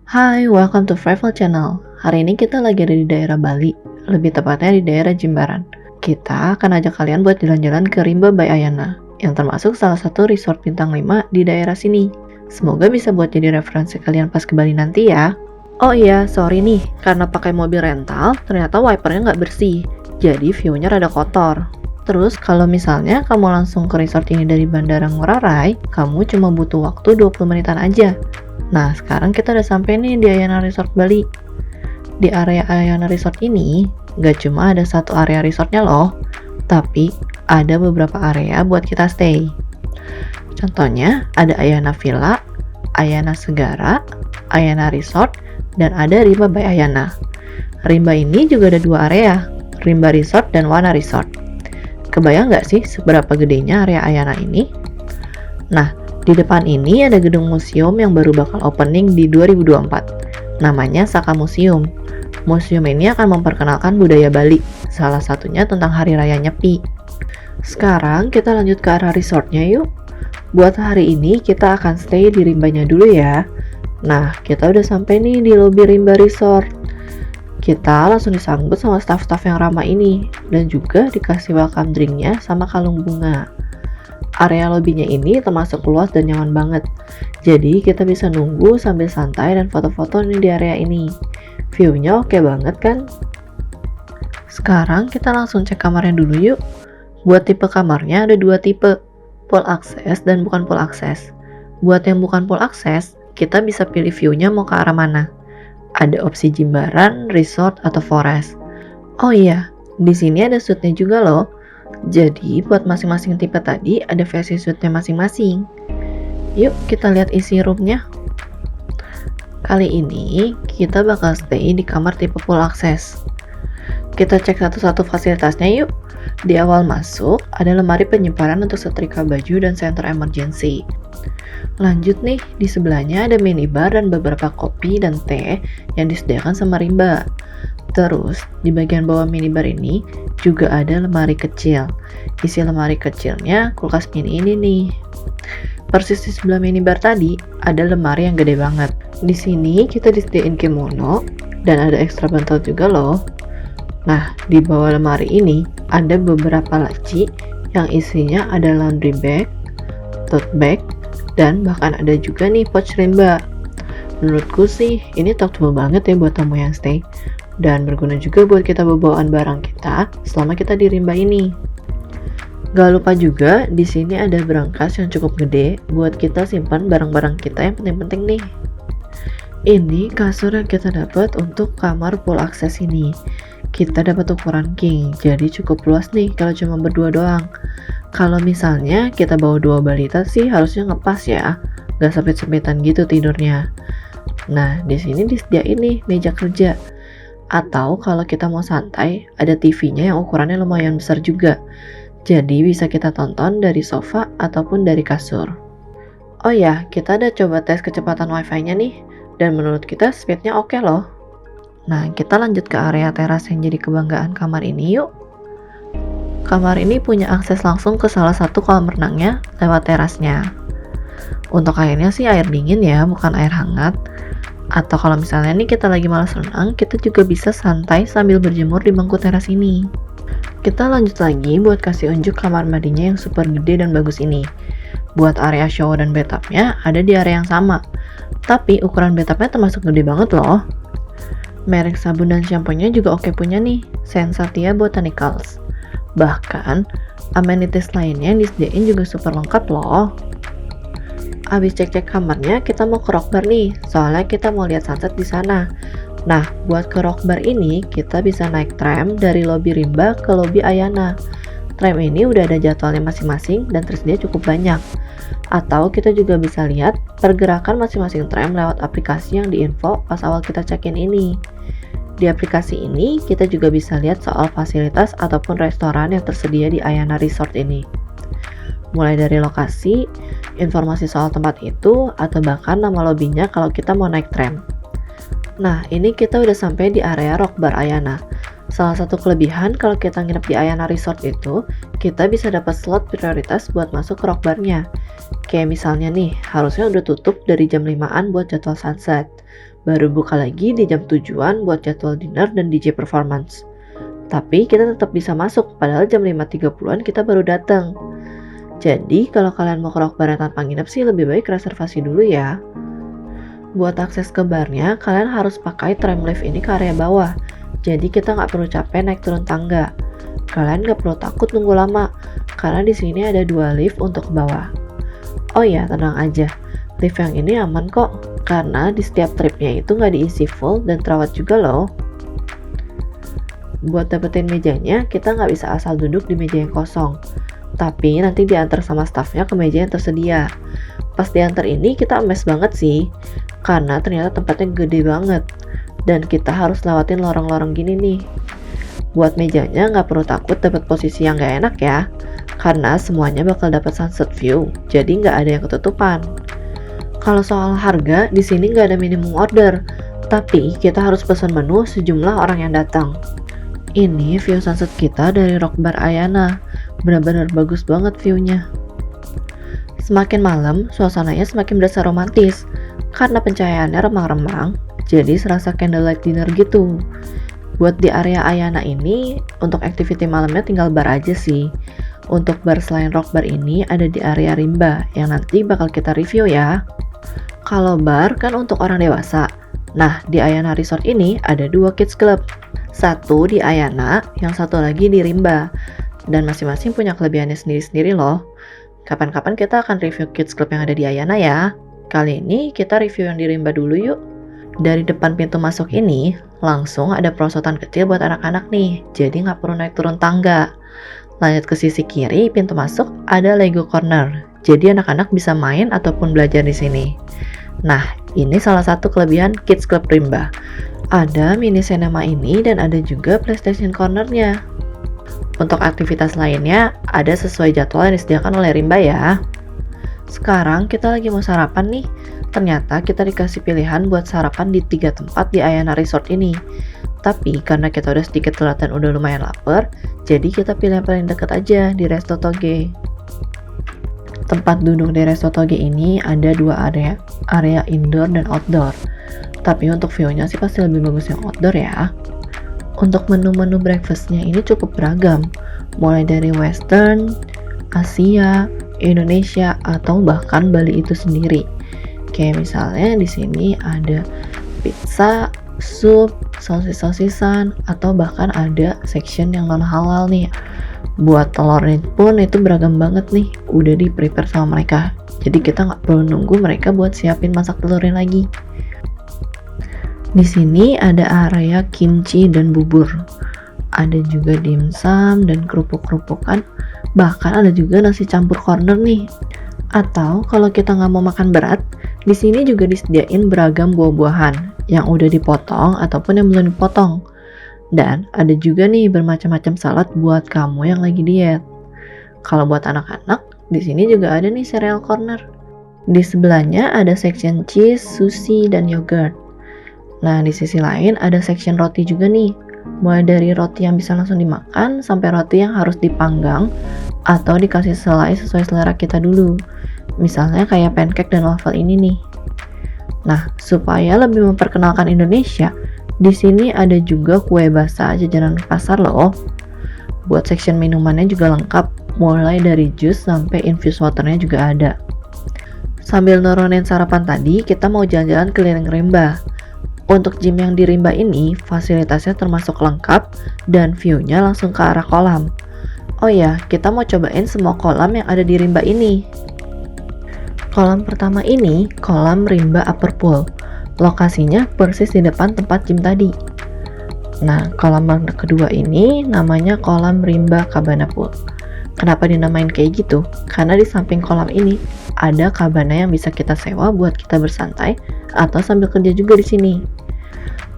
Hai, welcome to Travel Channel. Hari ini kita lagi ada di daerah Bali, lebih tepatnya di daerah Jimbaran. Kita akan ajak kalian buat jalan-jalan ke Rimba by Ayana, yang termasuk salah satu resort bintang 5 di daerah sini. Semoga bisa buat jadi referensi kalian pas ke Bali nanti ya. Oh iya, sorry nih, karena pakai mobil rental, ternyata wipernya nggak bersih, jadi view-nya rada kotor. Terus kalau misalnya kamu langsung ke resort ini dari Bandara Ngurah Rai, kamu cuma butuh waktu 20 menitan aja. Nah, sekarang kita udah sampai nih di Ayana Resort Bali. Di area Ayana Resort ini, gak cuma ada satu area resortnya loh, tapi ada beberapa area buat kita stay. Contohnya, ada Ayana Villa, Ayana Segara, Ayana Resort, dan ada Rimba by Ayana. Rimba ini juga ada dua area, Rimba Resort dan Wana Resort. Kebayang gak sih seberapa gedenya area Ayana ini? Nah, di depan ini ada gedung museum yang baru bakal opening di 2024. Namanya Saka Museum. Museum ini akan memperkenalkan budaya Bali, salah satunya tentang Hari Raya Nyepi. Sekarang kita lanjut ke arah resortnya yuk. Buat hari ini kita akan stay di Rimbanya dulu ya. Nah, kita udah sampai nih di lobi Rimba Resort. Kita langsung disambut sama staff-staff yang ramah ini, dan juga dikasih welcome drinknya sama kalung bunga. Area lobbynya ini termasuk luas dan nyaman banget. Jadi kita bisa nunggu sambil santai dan foto-foto nih di area ini. View-nya oke banget kan? Sekarang kita langsung cek kamarnya dulu yuk. Buat tipe kamarnya ada dua tipe, full access dan bukan full access. Buat yang bukan full access, kita bisa pilih view-nya mau ke arah mana. Ada opsi Jimbaran, resort, atau forest. Oh iya, di sini ada suite-nya juga loh. Jadi buat masing-masing tipe tadi ada versi suite-nya masing-masing. Yuk kita lihat isi roomnya. Kali ini kita bakal stay di kamar tipe full access. Kita cek satu-satu fasilitasnya yuk. Di awal masuk ada lemari penyimpanan untuk setrika baju dan center emergency. Lanjut nih, di sebelahnya ada minibar dan beberapa kopi dan teh yang disediakan sama Rimba. Terus, di bagian bawah minibar ini juga ada lemari kecil. Isi lemari kecilnya kulkas mini ini nih. Persis di sebelah minibar tadi, ada lemari yang gede banget. Di sini kita disediain kimono dan ada ekstra bantal juga loh. Nah, di bawah lemari ini ada beberapa laci yang isinya ada laundry bag, tote bag, dan bahkan ada juga nih pouch Rimba. Menurutku sih, ini talkable banget ya buat tamu yang stay. Dan berguna juga buat kita bawaan barang kita selama kita di Rimba ini. Gak lupa juga di sini ada berangkas yang cukup gede buat kita simpan barang-barang kita yang penting-penting nih. Ini kasur yang kita dapat untuk kamar full access ini. Kita dapat ukuran king, jadi cukup luas nih kalau cuma berdua doang. Kalau misalnya kita bawa dua balita sih harusnya ngepas ya, gak sempit-sempitan gitu tidurnya. Nah, di sini disediain nih meja kerja. Atau kalau kita mau santai, ada TV-nya yang ukurannya lumayan besar juga. Jadi bisa kita tonton dari sofa ataupun dari kasur. Oh ya, kita ada coba tes kecepatan wifi-nya nih. Dan menurut kita speed-nya oke loh. Nah, kita lanjut ke area teras yang jadi kebanggaan kamar ini yuk. Kamar ini punya akses langsung ke salah satu kolam renangnya lewat terasnya. Untuk airnya sih air dingin ya, bukan air hangat. Atau kalau misalnya nih kita lagi malas renang, kita juga bisa santai sambil berjemur di bangku teras ini. Kita lanjut lagi buat kasih unjuk kamar mandinya yang super gede dan bagus ini. Buat area shower dan bathtubnya ada di area yang sama. Tapi ukuran bathtubnya termasuk gede banget loh. Merek sabun dan shampoo-nya juga oke punya nih, Sensatia Botanicals. Bahkan, amenities lainnya yang disediain juga super lengkap loh. Abis cek-cek kamarnya, kita mau ke rock bar nih, soalnya kita mau lihat sunset di sana. Nah, buat ke rock bar ini, kita bisa naik tram dari lobi Rimba ke lobi Ayana. Tram ini udah ada jadwalnya masing-masing dan tersedia cukup banyak. Atau kita juga bisa lihat pergerakan masing-masing tram lewat aplikasi yang diinfo pas awal kita check-in ini. Di aplikasi ini, kita juga bisa lihat soal fasilitas ataupun restoran yang tersedia di Ayana Resort ini. Mulai dari lokasi, informasi soal tempat itu, atau bahkan nama lobinya kalau kita mau naik tram. Nah, ini kita udah sampai di area Rock Bar Ayana. Salah satu kelebihan kalau kita nginep di Ayana Resort itu, kita bisa dapat slot prioritas buat masuk ke rock barnya. Kayak misalnya nih, harusnya udah tutup dari jam 5-an buat jadwal sunset. Baru buka lagi di jam 7-an buat jadwal dinner dan DJ performance. Tapi kita tetap bisa masuk, padahal jam 5.30-an kita baru datang. Jadi, kalau kalian mau ke rock bar tanpa nginep sih lebih baik reservasi dulu ya. Buat akses ke barnya, kalian harus pakai tram lift ini ke area bawah. Jadi kita nggak perlu capek naik turun tangga. Kalian nggak perlu takut nunggu lama, karena di sini ada 2 lift untuk ke bawah. Oh ya, tenang aja. Lift yang ini aman kok, karena di setiap tripnya itu nggak diisi full dan terawat juga loh. Buat dapetin mejanya, kita nggak bisa asal duduk di meja yang kosong. Tapi nanti diantar sama stafnya ke meja yang tersedia. Pas diantar ini kita emes banget sih, karena ternyata tempatnya gede banget. Dan kita harus lewatin lorong-lorong gini nih. Buat mejanya nggak perlu takut dapat posisi yang nggak enak ya, karena semuanya bakal dapat sunset view, jadi nggak ada yang ketutupan. Kalau soal harga, di sini nggak ada minimum order, tapi kita harus pesan menu sejumlah orang yang datang. Ini view sunset kita dari Rock Bar Ayana. Benar-benar bagus banget view-nya. Semakin malam, suasananya semakin berasa romantis karena pencahayaannya remang-remang, jadi serasa candlelight dinner gitu. Buat di area Ayana ini, untuk activity malamnya tinggal bar aja sih. Untuk bar selain rock bar ini ada di area Rimba yang nanti bakal kita review ya. Kalau bar kan untuk orang dewasa. Nah, di Ayana Resort ini ada 2 kids club. Satu di Ayana, yang satu lagi di Rimba. Dan masing-masing punya kelebihannya sendiri-sendiri loh. Kapan-kapan kita akan review kids club yang ada di Ayana ya. Kali ini kita review yang di Rimba dulu yuk. Dari depan pintu masuk ini, langsung ada perosotan kecil buat anak-anak nih. Jadi nggak perlu naik turun tangga. Lanjut ke sisi kiri, pintu masuk ada Lego Corner. Jadi anak-anak bisa main ataupun belajar di sini. Nah, ini salah satu kelebihan Kids Club Rimba. Ada mini cinema ini dan ada juga PlayStation Corner-nya. Untuk aktivitas lainnya, ada sesuai jadwal yang disediakan oleh Rimba ya. Sekarang kita lagi mau sarapan nih. Ternyata kita dikasih pilihan buat sarapan di 3 tempat di Ayana Resort ini. Tapi karena kita udah sedikit telat dan udah lumayan lapar, jadi kita pilih yang paling dekat aja di Resto Toge. Tempat duduk di Resto Toge ini ada 2 area indoor dan outdoor. Tapi untuk view-nya sih pasti lebih bagus yang outdoor ya. Untuk menu-menu breakfast-nya ini cukup beragam, mulai dari Western, Asia, Indonesia, atau bahkan Bali itu sendiri. Kayak misalnya di sini ada pizza, sup, sosis-sosisan, atau bahkan ada section yang non halal nih. Buat telurnya pun itu beragam banget nih, udah di-prepare sama mereka. Jadi kita nggak perlu nunggu mereka buat siapin masak telurnya lagi. Di sini ada area kimchi dan bubur. Ada juga dimsum dan kerupuk-kerupukan. Bahkan ada juga nasi campur corner nih. Atau kalau kita nggak mau makan berat, di sini juga disediain beragam buah-buahan yang udah dipotong ataupun yang belum dipotong. Dan ada juga nih bermacam-macam salad buat kamu yang lagi diet. Kalau buat anak-anak, di sini juga ada nih cereal corner. Di sebelahnya ada section cheese, sushi, dan yogurt. Nah, di sisi lain ada section roti juga nih. Mulai dari roti yang bisa langsung dimakan sampai roti yang harus dipanggang atau dikasih selai sesuai selera kita dulu. Misalnya kayak pancake dan waffle ini nih. Nah, supaya lebih memperkenalkan Indonesia, di sini ada juga kue basah jajanan pasar loh. Buat section minumannya juga lengkap, mulai dari jus sampai infused waternya juga ada. Sambil nurunin sarapan tadi, kita mau jalan-jalan keliling Rimba. Untuk gym yang di Rimba ini, fasilitasnya termasuk lengkap dan view-nya langsung ke arah kolam. Oh ya, kita mau cobain semua kolam yang ada di Rimba ini. Kolam pertama ini, kolam Rimba Upper Pool. Lokasinya persis di depan tempat gym tadi. Nah, kolam yang kedua ini namanya kolam Rimba Cabana Pool. Kenapa dinamain kayak gitu? Karena di samping kolam ini ada cabana yang bisa kita sewa buat kita bersantai atau sambil kerja juga di sini.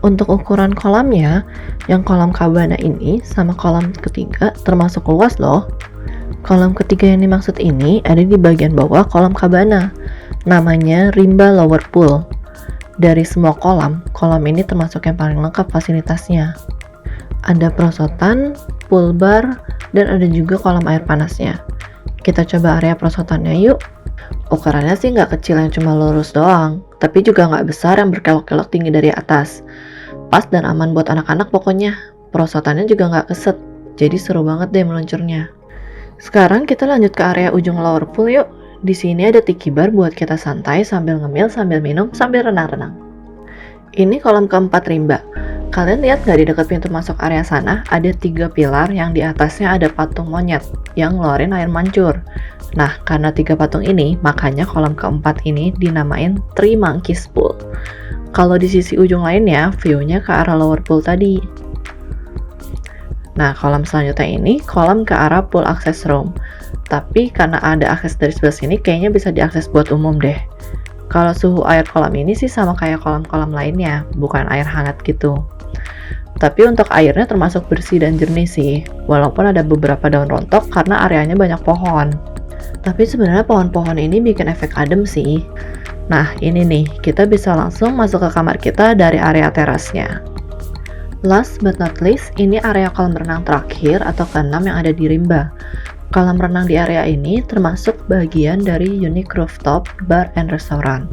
Untuk ukuran kolamnya, yang kolam cabana ini sama kolam ketiga termasuk luas loh. Kolam ketiga yang dimaksud ini ada di bagian bawah kolam cabana. Namanya Rimba Lower Pool. Dari semua kolam, kolam ini termasuk yang paling lengkap fasilitasnya. Ada perosotan, pool bar, dan ada juga kolam air panasnya. Kita coba area perosotannya yuk. Ukurannya sih nggak kecil yang cuma lurus doang, tapi juga nggak besar yang berkelok-kelok tinggi dari atas. Pas dan aman buat anak-anak pokoknya. Perosotannya juga nggak keset, jadi seru banget deh meluncurnya. Sekarang kita lanjut ke area ujung lower pool yuk. Di sini ada tiki bar buat kita santai sambil ngemil, sambil minum, sambil renang-renang. Ini kolam keempat rimba. Kalian lihat nggak di dekat pintu masuk area sana ada 3 pilar yang di atasnya ada patung monyet yang ngeluarin air mancur. Nah, karena 3 patung ini, makanya kolam keempat ini dinamain Three Monkeys Pool. Kalau di sisi ujung lainnya, view-nya ke arah lower pool tadi. Nah, kolam selanjutnya ini kolam ke arah pool access room. Tapi karena ada akses dari sebelah sini, kayaknya bisa diakses buat umum deh. Kalau suhu air kolam ini sih sama kayak kolam-kolam lainnya, bukan air hangat gitu. Tapi untuk airnya termasuk bersih dan jernih sih, walaupun ada beberapa daun rontok karena areanya banyak pohon. Tapi sebenarnya pohon-pohon ini bikin efek adem sih. Nah, ini nih, kita bisa langsung masuk ke kamar kita dari area terasnya. Last but not least, ini area kolam renang terakhir atau keenam yang ada di rimba. Kolam renang di area ini termasuk bagian dari unique rooftop bar and restaurant.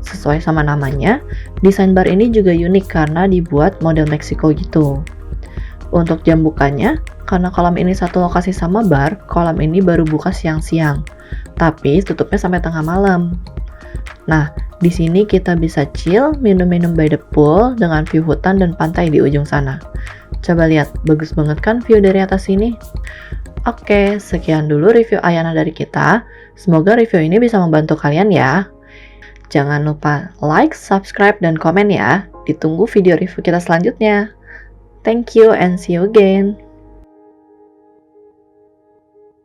Sesuai sama namanya, desain bar ini juga unik karena dibuat model Meksiko gitu. Untuk jam bukanya, karena kolam ini satu lokasi sama bar, kolam ini baru buka siang-siang, tapi tutupnya sampai tengah malam. Nah, di sini kita bisa chill, minum-minum by the pool dengan view hutan dan pantai di ujung sana. Coba lihat, bagus banget kan view dari atas sini? Oke, sekian dulu review Ayana dari kita. Semoga review ini bisa membantu kalian ya. Jangan lupa like, subscribe, dan komen ya. Ditunggu video review kita selanjutnya. Thank you and see you again.